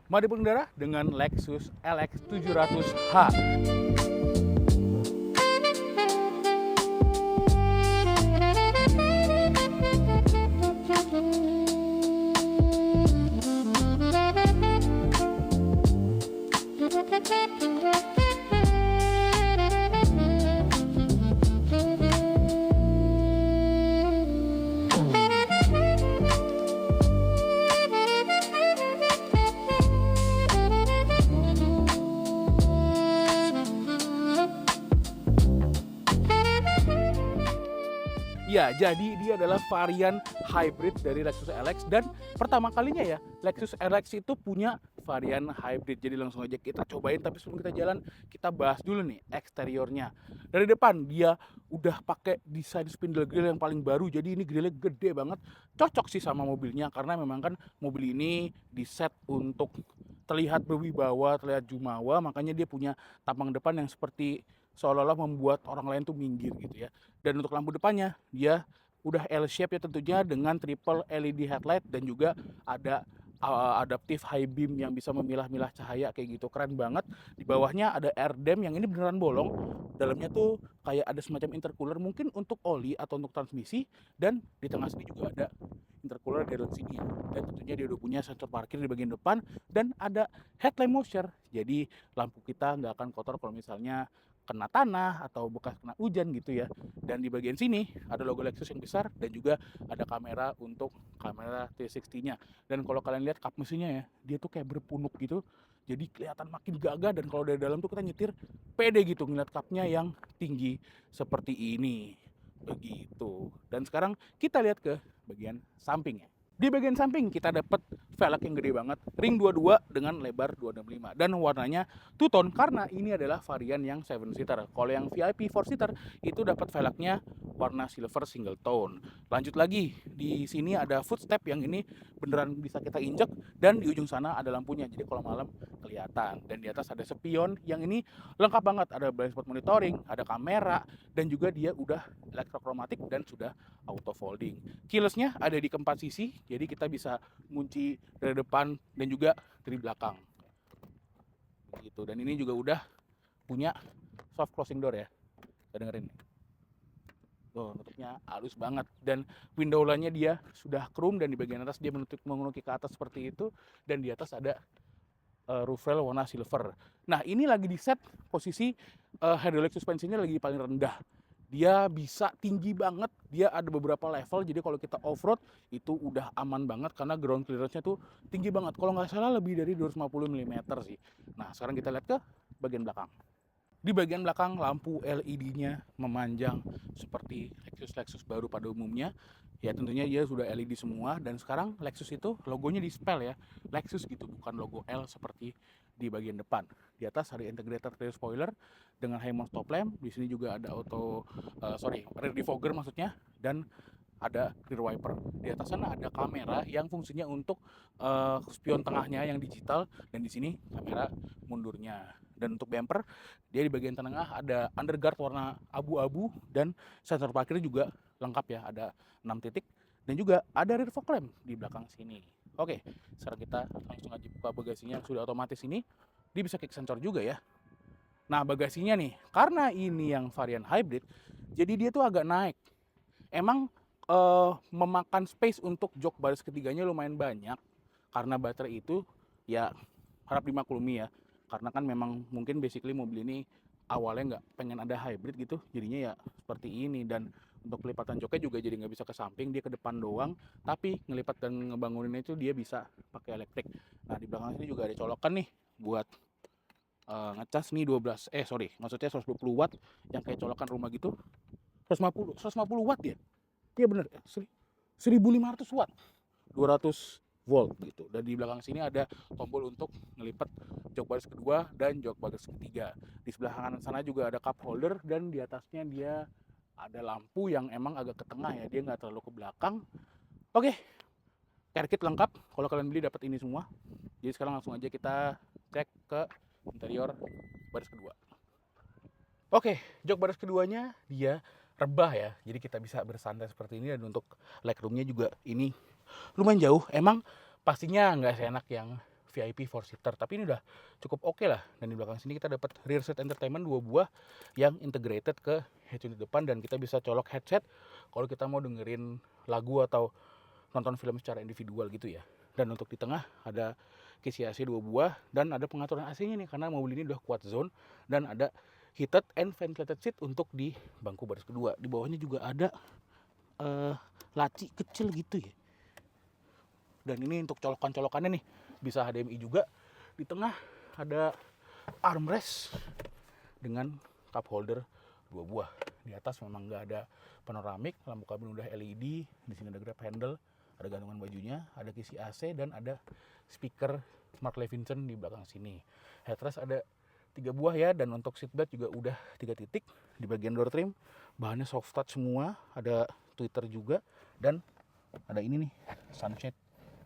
Mari berkendara dengan Lexus LX 700H. Ya, jadi dia adalah varian hybrid dari Lexus LX dan pertama kalinya ya Lexus LX itu punya varian hybrid. Jadi langsung aja kita cobain, tapi sebelum kita jalan kita bahas dulu nih eksteriornya. Dari depan dia udah pakai desain spindle grill yang paling baru. Jadi ini grillnya gede banget. Cocok sih sama mobilnya karena memang kan mobil ini diset untuk terlihat berwibawa, terlihat jumawa, makanya dia punya tampang depan yang seperti seolah-olah membuat orang lain tuh minggir gitu ya. Dan untuk lampu depannya dia udah L shape ya tentunya dengan triple LED headlight dan juga ada adaptive high beam yang bisa memilah-milah cahaya kayak gitu, keren banget. Di bawahnya ada air dam yang ini beneran bolong. Dalamnya tuh kayak ada semacam intercooler mungkin untuk oli atau untuk transmisi, dan di tengah sini juga ada intercooler di dalam sini ya. Dan tentunya dia udah punya sensor parkir di bagian depan dan ada headlamp washer. Jadi lampu kita nggak akan kotor kalau misalnya kena tanah atau bekas kena hujan gitu ya. Dan di bagian sini ada logo Lexus yang besar dan juga ada kamera untuk kamera 360-nya. Dan kalau kalian lihat kap mesinnya ya, dia tuh kayak berpunuk gitu. Jadi kelihatan makin gagah, dan kalau dari dalam tuh kita nyetir pede gitu ngeliat kapnya yang tinggi seperti ini. Begitu. Dan sekarang kita lihat ke bagian sampingnya. Di bagian samping kita dapat velg yang gede banget, ring 22 dengan lebar 265 dan warnanya two tone karena ini adalah varian yang 7 seater. Kalau yang VIP 4 seater itu dapat velgnya warna silver single tone. Lanjut lagi, di sini ada footstep yang ini beneran bisa kita injek dan di ujung sana ada lampunya. Jadi kalau malam kelihatan. Dan di atas ada spion yang ini lengkap banget, ada blind spot monitoring, ada kamera, dan juga dia udah elektrokromatik dan sudah auto folding. Keylessnya ada di keempat sisi, jadi kita bisa kunci dari depan dan juga dari belakang. Gitu. Dan ini juga udah punya soft closing door ya. Kita dengerin. Tuh, nutupnya halus banget, dan window line-nya dia sudah chrome dan di bagian atas dia mengunuki ke atas seperti itu, dan di atas ada roof rail warna silver. Nah, ini lagi di set posisi hydraulic suspensinya lagi paling rendah. Dia bisa tinggi banget, dia ada beberapa level, jadi kalau kita off-road itu udah aman banget karena ground clearance-nya tuh tinggi banget. Kalau nggak salah lebih dari 250 mm sih. Nah, sekarang kita lihat ke bagian belakang. Di bagian belakang lampu LED-nya memanjang seperti Lexus baru pada umumnya. Ya tentunya dia sudah LED semua, dan sekarang Lexus itu logonya di spell ya, Lexus gitu, bukan logo L seperti di bagian depan. Di atas ada integrated rear spoiler dengan high mount stop lamp. Di sini juga ada rear defogger maksudnya, dan ada rear wiper. Di atas sana ada kamera yang fungsinya untuk spion tengahnya yang digital, dan di sini kamera mundurnya. Dan untuk bumper, dia di bagian tengah ada underguard warna abu-abu dan sensor parkir juga lengkap ya, ada 6 titik, dan juga ada rear fog lamp di belakang sini. Oke, sekarang kita langsung aja buka bagasinya yang sudah otomatis ini. Dia bisa kick sensor juga ya. Nah, bagasinya nih, karena ini yang varian hybrid, jadi dia tuh agak naik. Emang memakan space untuk jok baris ketiganya lumayan banyak, karena baterai itu ya harap dimaklumi ya, karena kan memang mungkin basically mobil ini awalnya nggak pengen ada hybrid gitu, jadinya ya seperti ini. Dan untuk pelipatan joknya juga jadi nggak bisa ke samping, dia ke depan doang, tapi ngelipat dan ngebangunin itu dia bisa pakai elektrik. Nah, di belakang sini juga ada colokan nih buat ngecas nih 120 watt yang kayak colokan rumah gitu. 150 watt ya. Iya bener, 1500 watt, 200 volt gitu. Dan di belakang sini ada tombol untuk ngelipat jok baris kedua dan jok baris ketiga. Di sebelah kanan sana juga ada cup holder, dan di atasnya dia ada lampu yang emang agak ke tengah ya, dia nggak terlalu ke belakang. Oke, care kit lengkap, kalau kalian beli dapat ini semua. Jadi sekarang langsung aja kita cek ke interior baris kedua. Oke, jok baris keduanya dia rebah ya, jadi kita bisa bersantai seperti ini. Dan untuk legroomnya juga ini lumayan jauh. Emang pastinya nggak seenak yang VIP 4-seater, tapi ini udah cukup oke lah. Dan di belakang sini kita dapat rear seat entertainment 2 buah yang integrated ke head unit depan, dan kita bisa colok headset kalau kita mau dengerin lagu atau nonton film secara individual gitu ya. Dan untuk di tengah ada kisi AC 2 buah, dan ada pengaturan AC-nya nih karena mobil ini udah quad zone, dan ada heated and ventilated seat untuk di bangku baris kedua. Di bawahnya juga ada laci kecil gitu ya. Dan ini untuk colokan-colokannya nih bisa HDMI juga. Di tengah ada armrest dengan cup holder 2 buah. Di atas memang nggak ada panoramik, lampu kabin udah LED. Di sini ada grab handle, ada gantungan bajunya, ada kisi AC, dan ada speaker Mark Levinson di belakang sini. Headrest ada 3 buah ya, dan untuk seatbelt juga udah 3 titik. Di bagian door trim bahannya soft touch semua, ada tweeter juga, dan ada ini nih sunshade.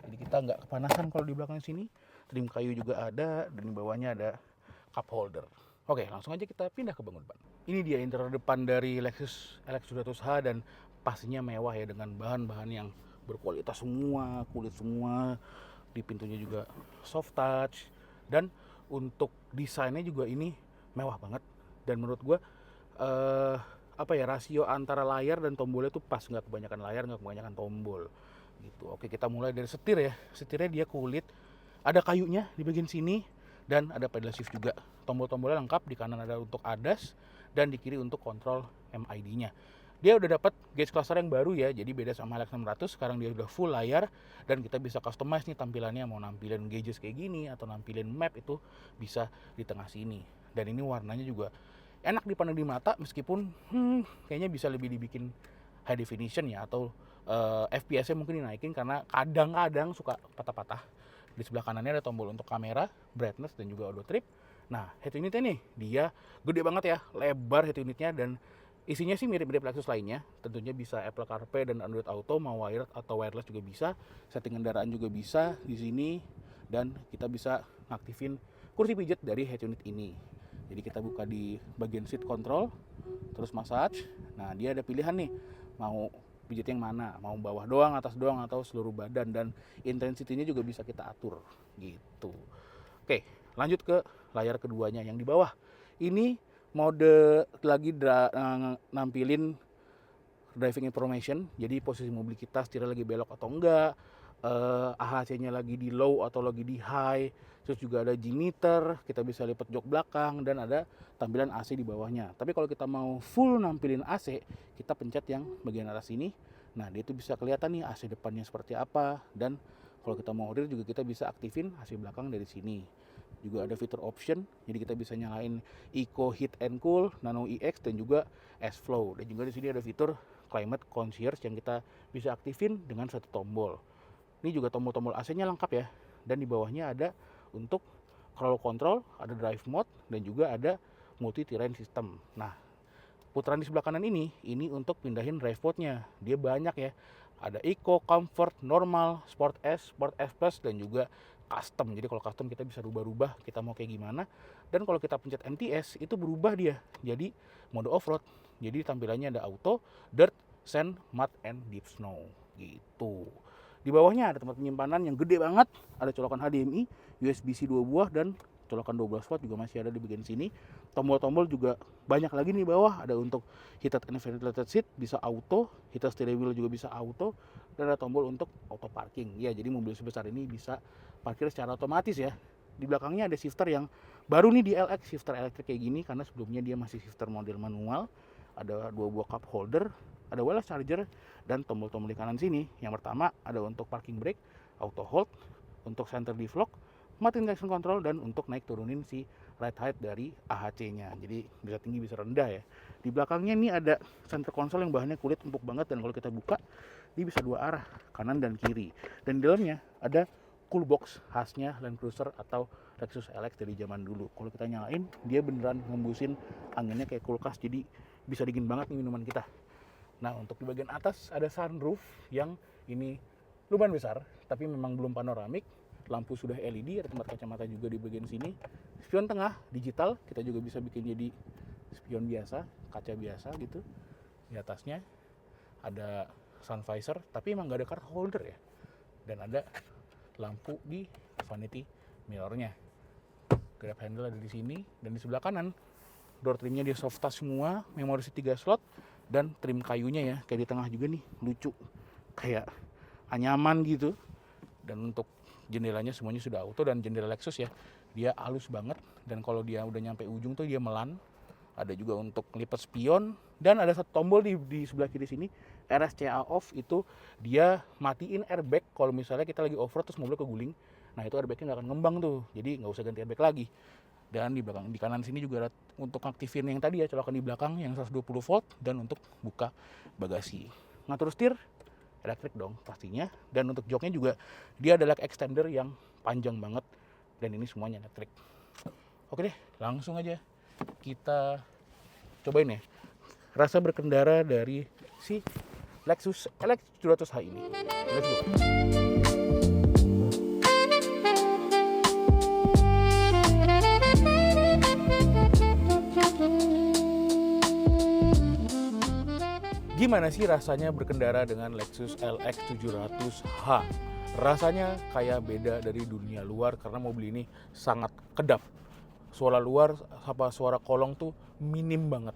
Jadi kita nggak kepanasan kalau di belakang sini. Trim kayu juga ada, dan di bawahnya ada cup holder. Oke, langsung aja kita pindah ke bangun depan. Ini dia interior depan dari Lexus LX 200h, dan pastinya mewah ya dengan bahan-bahan yang berkualitas semua, kulit semua. Di pintunya juga soft touch, dan untuk desainnya juga ini mewah banget. Dan menurut gue rasio antara layar dan tombolnya tuh pas, nggak kebanyakan layar, nggak kebanyakan tombol gitu. Oke, kita mulai dari setir ya. Setirnya dia kulit, ada kayunya di bagian sini, dan ada pedal shift juga. Tombol-tombolnya lengkap, di kanan ada untuk ADAS, dan di kiri untuk kontrol MID-nya. Dia udah dapat gauge cluster yang baru ya, jadi beda sama LX600. Sekarang dia udah full layar, dan kita bisa customize nih tampilannya, mau nampilin gauges kayak gini atau nampilin map, itu bisa di tengah sini. Dan ini warnanya juga enak dipandang di mata, meskipun kayaknya bisa lebih dibikin high definition ya, atau FPS-nya mungkin dinaikin karena kadang-kadang suka patah-patah. Di sebelah kanannya ada tombol untuk kamera, brightness, dan juga auto trip. Nah, head unitnya nih, dia gede banget ya, lebar head unitnya, dan isinya sih mirip-mirip Lexus lainnya. Tentunya bisa Apple CarPlay dan Android Auto, mau wired atau wireless juga bisa. Setting kendaraan juga bisa di sini, dan kita bisa ngaktifin kursi pijat dari head unit ini. Jadi kita buka di bagian seat control, terus massage. Nah, dia ada pilihan nih, mau pijat yang mana, mau bawah doang, atas doang, atau seluruh badan, dan intensity-nya juga bisa kita atur gitu. Oke, lanjut ke layar keduanya yang di bawah. Ini mode lagi nampilin driving information, jadi posisi mobil kita, setirnya lagi belok atau enggak, AHC-nya lagi di low atau lagi di high, terus juga ada G-meter, kita bisa lipat jok belakang, dan ada tampilan AC di bawahnya. Tapi kalau kita mau full nampilin AC, kita pencet yang bagian atas ini. Nah, dia itu bisa kelihatan nih AC depannya seperti apa, dan kalau kita mau rear juga kita bisa aktifin AC belakang dari sini. Juga ada fitur option, jadi kita bisa nyalain Eco Heat and Cool, Nano EX, dan juga S-Flow. Dan juga di sini ada fitur Climate Concierge yang kita bisa aktifin dengan satu tombol. Ini juga tombol-tombol AC-nya lengkap ya. Dan di bawahnya ada untuk cruise control, ada drive mode, dan juga ada multi terrain system. Nah, putaran di sebelah kanan ini untuk pindahin drive mode-nya. Dia banyak ya. Ada Eco, Comfort, Normal, Sport S, Sport S Plus, dan juga Custom. Jadi kalau custom kita bisa rubah-rubah, kita mau kayak gimana. Dan kalau kita pencet NTS, itu berubah dia. Jadi mode off-road. Jadi tampilannya ada auto, dirt, sand, mud, and deep snow gitu. Di bawahnya ada tempat penyimpanan yang gede banget, ada colokan HDMI, USB-C 2 buah, dan colokan 12 watt juga masih ada di bagian sini. Tombol-tombol juga banyak lagi nih bawah, ada untuk heated and ventilated seat, bisa auto, heated steering wheel juga bisa auto, dan ada tombol untuk auto parking. Ya, jadi mobil sebesar ini bisa parkir secara otomatis ya. Di belakangnya ada shifter yang baru nih di LX, shifter elektrik kayak gini, karena sebelumnya dia masih shifter model manual. Ada 2 buah cup holder, ada wireless charger, dan tombol-tombol di kanan sini. Yang pertama ada untuk parking brake, auto hold, untuk center deflog, matiin traction control, dan untuk naik turunin si ride height dari AHC-nya. Jadi bisa tinggi bisa rendah ya. Di belakangnya ini ada center console yang bahannya kulit empuk banget, dan kalau kita buka dia bisa 2 arah, kanan dan kiri. Dan di dalamnya ada cool box khasnya Land Cruiser atau Lexus LX dari zaman dulu. Kalau kita nyalain, dia beneran ngembusin anginnya kayak kulkas, jadi bisa dingin banget nih minuman kita. Nah, untuk di bagian atas ada sunroof yang ini lumayan besar, tapi memang belum panoramik. Lampu sudah LED, ada tempat kacamata juga di bagian sini. Spion tengah digital, kita juga bisa bikin jadi spion biasa, kaca biasa gitu. Di atasnya ada sun visor, tapi emang nggak ada card holder ya. Dan ada lampu di vanity mirrornya, grab handle ada di sini, dan di sebelah kanan door trimnya dia soft touch semua, memori 3 slot, dan trim kayunya ya kayak di tengah juga nih, lucu, kayak anyaman gitu. Dan untuk jendelanya semuanya sudah auto, dan jendela Lexus ya dia halus banget, dan kalau dia udah nyampe ujung tuh dia melan. Ada juga untuk lipat spion, dan ada satu tombol di sebelah kiri sini, RSCA off, itu dia matiin airbag kalau misalnya kita lagi off road terus mobil keguling. Nah itu airbagnya nggak akan ngembang tuh, jadi nggak usah ganti airbag lagi. Dan di belakang, di kanan sini juga ada untuk aktifin yang tadi ya, colokan di belakang yang 120 volt, dan untuk buka bagasi. Ngatur setir elektrik dong pastinya, dan untuk joknya juga dia ada leg extender yang panjang banget, dan ini semuanya elektrik. Oke deh, langsung aja kita cobain ya rasa berkendara dari si Lexus LX 700H ini. Let's go. Gimana sih rasanya berkendara dengan Lexus LX 700H? Rasanya kayak beda dari dunia luar karena mobil ini sangat kedap. Suara luar apa suara kolong tuh minim banget.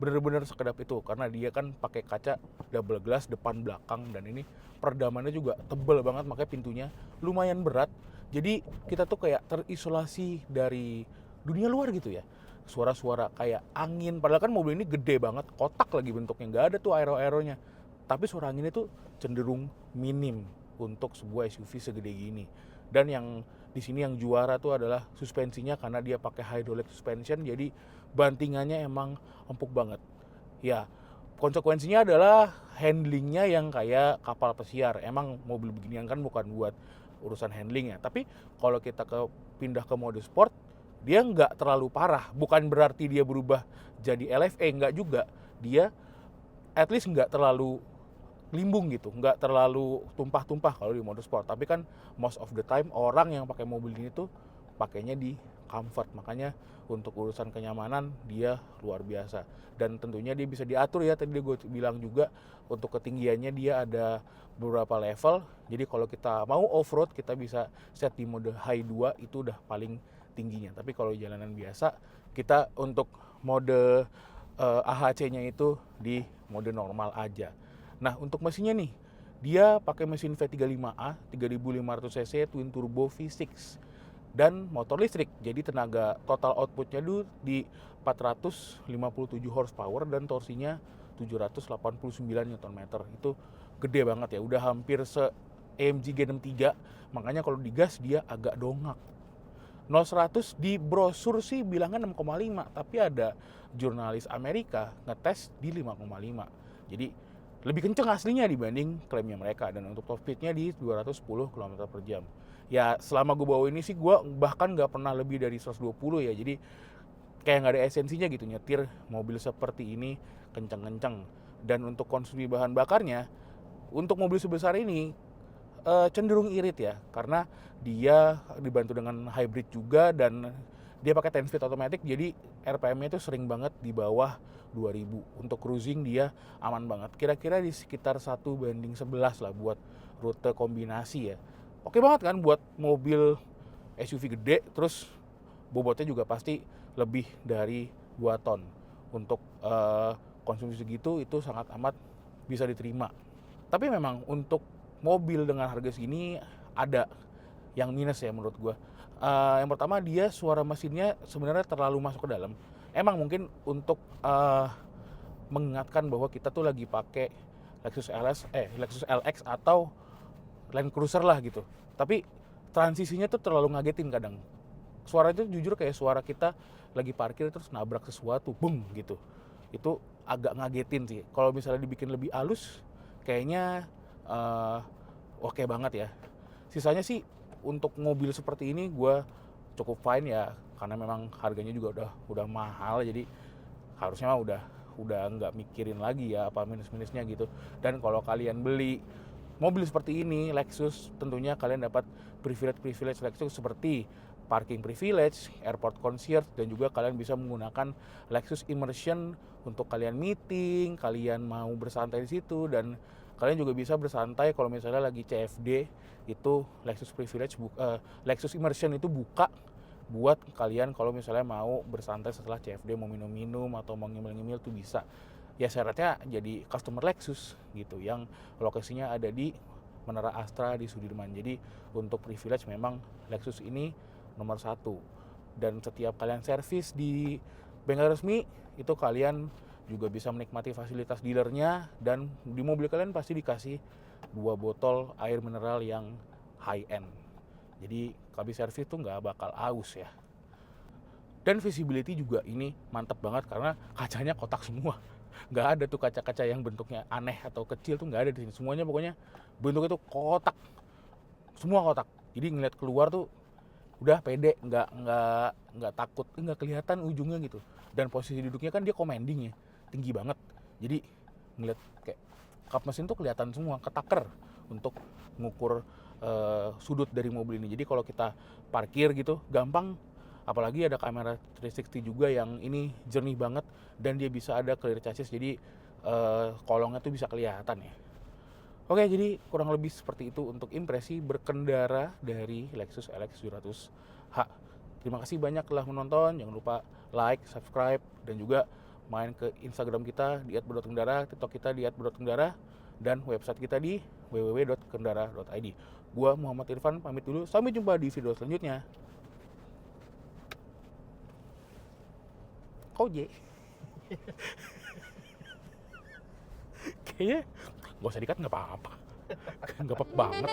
Bener-bener sekedap itu karena dia kan pakai kaca double glass depan belakang, dan ini peredamannya juga tebel banget, makanya pintunya lumayan berat. Jadi kita tuh kayak terisolasi dari dunia luar gitu ya. Suara-suara kayak angin, padahal kan mobil ini gede banget, kotak lagi bentuknya, nggak ada tuh aero-aeronya. Tapi suara anginnya tuh cenderung minim untuk sebuah SUV segede gini. Dan yang di sini yang juara tuh adalah suspensinya karena dia pakai hydraulic suspension, jadi bantingannya emang empuk banget. Ya, konsekuensinya adalah handlingnya yang kayak kapal pesiar. Emang mobil beginian kan bukan buat urusan handling ya. Tapi kalau kita pindah ke mode sport, dia nggak terlalu parah. Bukan berarti dia berubah jadi LFA, nggak juga. Dia at least nggak terlalu limbung gitu, nggak terlalu tumpah-tumpah kalau di mode sport. Tapi kan most of the time orang yang pakai mobil ini tuh pakainya di comfort, makanya untuk urusan kenyamanan dia luar biasa. Dan tentunya dia bisa diatur ya, tadi gue bilang juga untuk ketinggiannya dia ada beberapa level. Jadi kalau kita mau off road kita bisa set di mode high 2, itu udah paling tingginya. Tapi kalau jalanan biasa kita untuk mode AHC-nya itu di mode normal aja. Nah untuk mesinnya nih, dia pakai mesin V35A 3500 cc twin turbo V6 dan motor listrik. Jadi tenaga total outputnya dulu di 457 horsepower dan torsinya 789 Nm. Itu gede banget ya, udah hampir se-AMG G63, makanya kalau digas dia agak dongak. 0-100 di brosur sih bilangnya 6,5, tapi ada jurnalis Amerika ngetes di 5,5. Jadi lebih kenceng aslinya dibanding klaimnya mereka, dan untuk top speednya di 210 km/jam. Ya selama gue bawa ini sih gue bahkan nggak pernah lebih dari 120 ya, jadi kayak nggak ada esensinya gitu nyetir mobil seperti ini kenceng-kenceng. Dan untuk konsumsi bahan bakarnya untuk mobil sebesar ini cenderung irit ya, karena dia dibantu dengan hybrid juga, dan dia pakai 10 speed automatic, jadi RPM-nya itu sering banget di bawah 2000. Untuk cruising dia aman banget, kira-kira di sekitar 1:11 lah buat rute kombinasi ya. Oke banget kan buat mobil SUV gede, terus bobotnya juga pasti lebih dari 2 ton. Untuk konsumsi segitu itu sangat amat bisa diterima. Tapi memang untuk mobil dengan harga segini ada yang minus ya menurut gue. Yang pertama dia suara mesinnya sebenarnya terlalu masuk ke dalam. Emang mungkin untuk mengingatkan bahwa kita tuh lagi pakai Lexus LX atau Land Cruiser lah gitu. Tapi transisinya tuh terlalu ngagetin kadang. Suara itu jujur kayak suara kita lagi parkir terus nabrak sesuatu, bung gitu. Itu agak ngagetin sih. Kalau misalnya dibikin lebih halus, kayaknya oke banget ya. Sisanya sih untuk mobil seperti ini gue cukup fine ya, karena memang harganya juga udah mahal, jadi harusnya udah nggak mikirin lagi ya apa minus-minusnya gitu. Dan kalau kalian beli mobil seperti ini Lexus, tentunya kalian dapat privilege Lexus seperti parking privilege, airport concierge, dan juga kalian bisa menggunakan Lexus Immersion untuk kalian meeting, kalian mau bersantai di situ, dan Kalian juga bisa bersantai kalau misalnya lagi CFD, itu Lexus Immersion itu buka buat kalian kalau misalnya mau bersantai setelah CFD, mau minum-minum atau mau ngemil-ngemil tuh bisa. Ya syaratnya jadi customer Lexus gitu, yang lokasinya ada di Menara Astra di Sudirman. Jadi untuk privilege memang Lexus ini nomor 1. Dan setiap kalian servis di bengkel resmi, itu kalian juga bisa menikmati fasilitas dealernya, dan di mobil kalian pasti dikasih 2 botol air mineral yang high end. Jadi habis servis tuh nggak bakal aus ya. Dan visibility juga ini mantep banget karena kacanya kotak semua. Nggak ada tuh kaca-kaca yang bentuknya aneh atau kecil tuh nggak ada di sini. Semuanya pokoknya bentuknya tuh kotak. Semua kotak. Jadi ngeliat keluar tuh udah pede, nggak takut, nggak kelihatan ujungnya gitu. Dan posisi duduknya kan dia commanding ya, tinggi banget. Jadi ngeliat kayak kap mesin tuh kelihatan semua, ketaker untuk mengukur sudut dari mobil ini. Jadi kalau kita parkir gitu gampang, apalagi ada kamera 360 juga yang ini jernih banget, dan dia bisa ada clear chassis, jadi kolongnya tuh bisa kelihatan ya. Oke, jadi kurang lebih seperti itu untuk impresi berkendara dari Lexus LX 700H. Terima kasih banyak telah menonton. Jangan lupa like, subscribe, dan juga main ke Instagram kita di @berdotkendaraan, TikTok kita di @berdotkendaraan, dan website kita di www.kendara.id. Gua Muhammad Irfan pamit dulu. Sampai jumpa di video selanjutnya. Koje. Kayaknya gak usah dikat, nggak apa-apa. Nggak apa-apa banget.